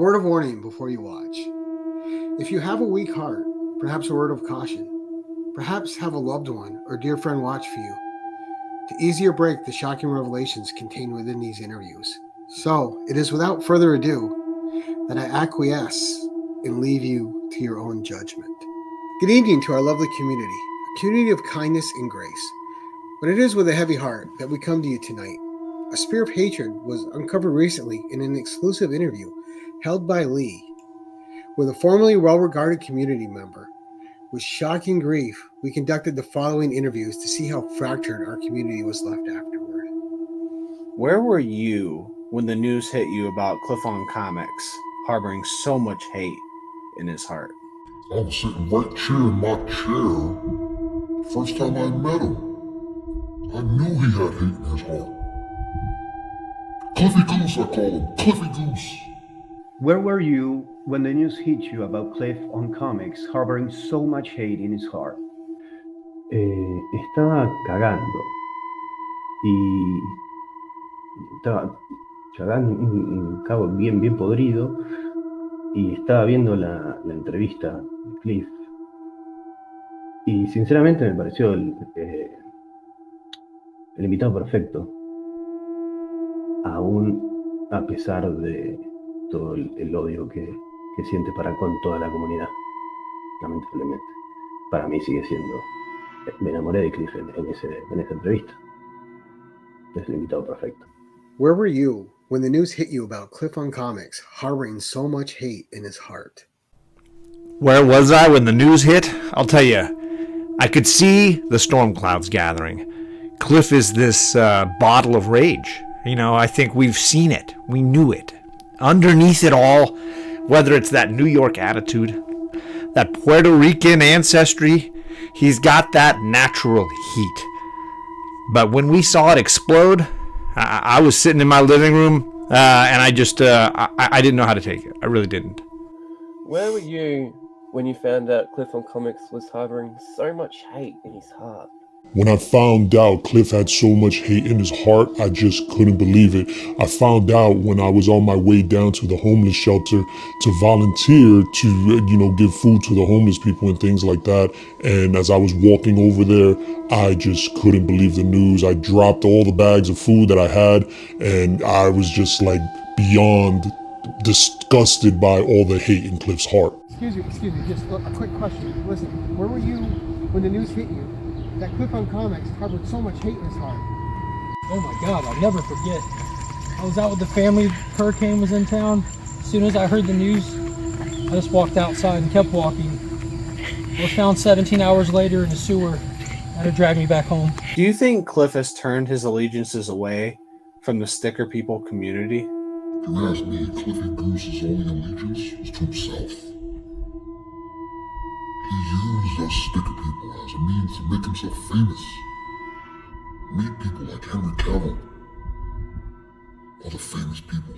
Word of warning before you watch. If you have a weak heart, perhaps a word of caution, perhaps have a loved one or dear friend watch for you to ease your break the shocking revelations contained within these interviews. So, it is without further ado that I acquiesce and leave you to your own judgment. Good evening to our lovely community, a community of kindness and grace. But it is with a heavy heart that we come to you tonight. A spear of hatred was uncovered recently in an exclusive interview held by Lee with a formerly well-regarded community member. With shocking grief, we conducted the following interviews to see how fractured our community was left afterward. Where were you when the news hit you about Cliff on Comics harboring so much hate in his heart? I was sitting right here in my chair. First time I met him, I knew he had hate in his heart. Cliffy Goose, I call him. Cliffy Goose. Where were you when the news hit you about Cliff on Comics harboring so much hate in his heart? Estaba cagando. Y estaba cagando un cago bien podrido. Y estaba viendo la entrevista de Cliff. Y sinceramente me pareció el invitado perfecto. Aún a pesar de todo el odio que siente para con toda la comunidad, lamentablemente. Para mí sigue siendo, me enamoré de Cliff en esa entrevista. Es el invitado perfecto. Where were you when the news hit you about Cliff on Comics harboring so much hate in his heart? Where was I when the news hit? I'll tell you, I could see the storm clouds gathering. Cliff is this bottle of rage. You know, I think we've seen it. We knew it. Underneath it all, whether it's that New York attitude, that Puerto Rican ancestry, he's got that natural heat. But when we saw it explode, I was sitting in my living room, and I just, I didn't know how to take it. I really didn't. Where were you when you found out Cliff on Comics was harboring so much hate in his heart? When I found out Cliff had so much hate in his heart, I just couldn't believe it. I found out when I was on my way down to the homeless shelter to volunteer to, give food to the homeless people and things like that. And as I was walking over there, I just couldn't believe the news. I dropped all the bags of food that I had, and I was just like beyond disgusted by all the hate in Cliff's heart. Excuse me, just a quick question. Listen, where were you when the news hit you that Cliff on Comics harbored so much hate in his heart? Oh my God, I'll never forget. I was out with the family, hurricane was in town. As soon as I heard the news, I just walked outside and kept walking. I was found 17 hours later in the sewer. Had to drag me back home. Do you think Cliff has turned his allegiances away from the Sticker People community? If you ask me, Cliffy Goose's only allegiance was to himself. He used us Sticker People as a means to make himself famous. Meet people like Henry Cavill. Other famous people.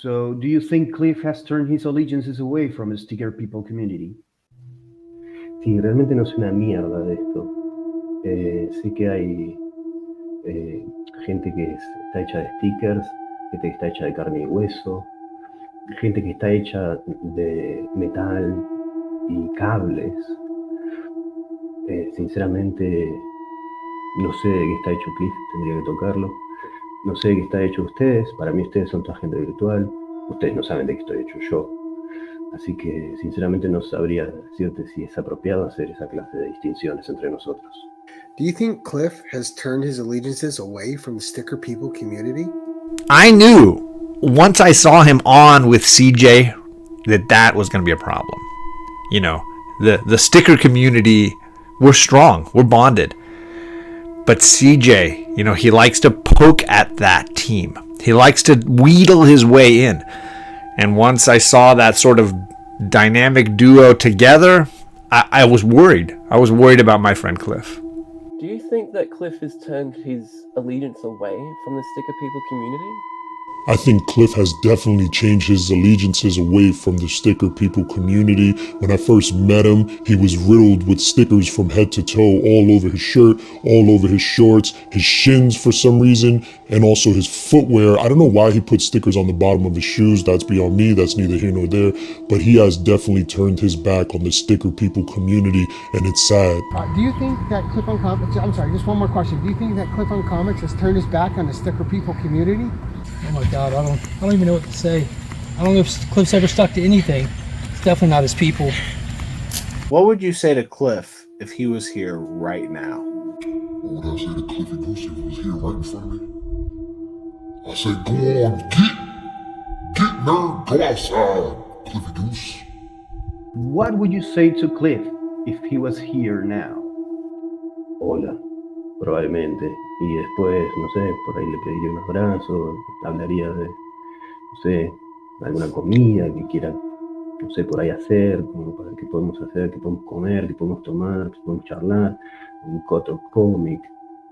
So, do you think Cliff has turned his allegiances away from the Sticker People community? Sí, realmente no sé una mierda de esto. Sé que hay gente que está hecha de stickers, gente que está hecha de carne y hueso, gente que está hecha de metal y cables. Sinceramente, no sé de qué está hecho Cliff, tendría que tocarlo. No sé de qué está hecho ustedes. Para mí ustedes son toda gente virtual. Ustedes no saben de qué estoy hecho yo. Así que, sinceramente, no sabría decirte si es apropiado hacer esa clase de distinciones entre nosotros. Do you think Cliff has turned his allegiances away from the Sticker People community? I knew once I saw him on with CJ that was going to be a problem. You know, the sticker community, we're strong, we're bonded. But CJ, he likes to poke at that team. He likes to wheedle his way in. And once I saw that sort of dynamic duo together, I was worried. I was worried about my friend Cliff. Do you think that Cliff has turned his allegiance away from the Sticker People community? I think Cliff has definitely changed his allegiances away from the sticker people community. When I first met him, he was riddled with stickers from head to toe, all over his shirt, all over his shorts, his shins for some reason, and also his footwear. I don't know why he put stickers on the bottom of his shoes. That's beyond me. That's neither here nor there. But he has definitely turned his back on the sticker people community, and it's sad. Do you think that Cliff on Comics, I'm sorry, just one more question. Do you think that Cliff on Comics has turned his back on the sticker people community? Oh my God, I don't even know what to say. I don't know if Cliff's ever stuck to anything. It's definitely not his people. What would you say to Cliff if he was here right now? What would I say to Cliffy Goose if he was here right in front of me? I say, go on, get nerd, go outside, Cliffy Goose. What would you say to Cliff if he was here now? Hola, probablemente. Y después, no sé, por ahí le pediría un abrazo, hablaría de, no sé, alguna comida que quiera, no sé, por ahí hacer, como para qué podemos hacer, qué podemos comer, qué podemos tomar, qué podemos charlar, un otro cómic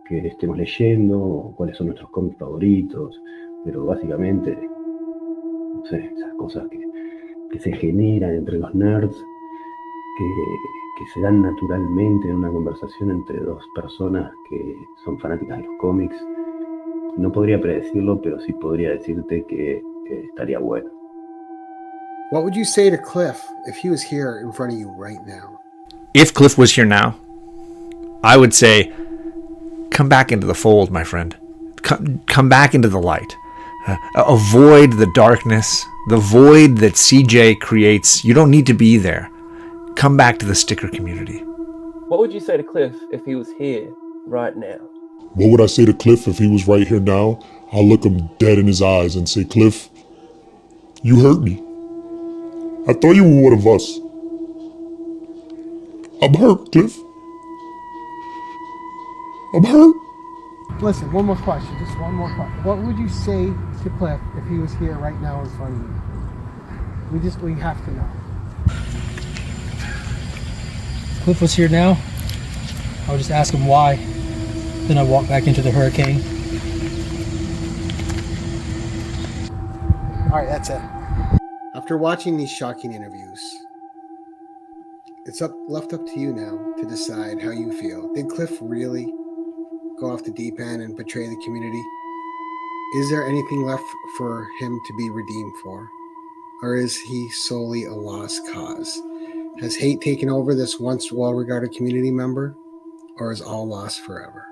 que estemos leyendo, o cuáles son nuestros cómics favoritos, pero básicamente, no sé, esas cosas que se generan entre los nerds, que se dan naturalmente en una conversación entre dos personas que son fanáticas de los cómics. No podría predecirlo, pero sí podría decirte que estaría bueno. What would you say to Cliff if he was here in front of you right now? If Cliff was here now, I would say, come back into the fold, my friend. Come back into the light. Avoid the darkness, the void that CJ creates. You don't need to be there. Come back to the sticker community. What would you say to Cliff if he was here right now? What would I say to Cliff if he was right here now? I'll look him dead in his eyes and say, Cliff, you hurt me. I thought you were one of us. I'm hurt, Cliff. I'm hurt. Listen, one more question, just one more question. What would you say to Cliff if he was here right now in front of you? We have to know. If Cliff was here now, I would just ask him why. Then I'd walk back into the hurricane. All right, that's it. After watching these shocking interviews, it's left up to you now to decide how you feel. Did Cliff really go off the deep end and betray the community? Is there anything left for him to be redeemed for? Or is he solely a lost cause? Has hate taken over this once well-regarded community member? Or is all lost forever?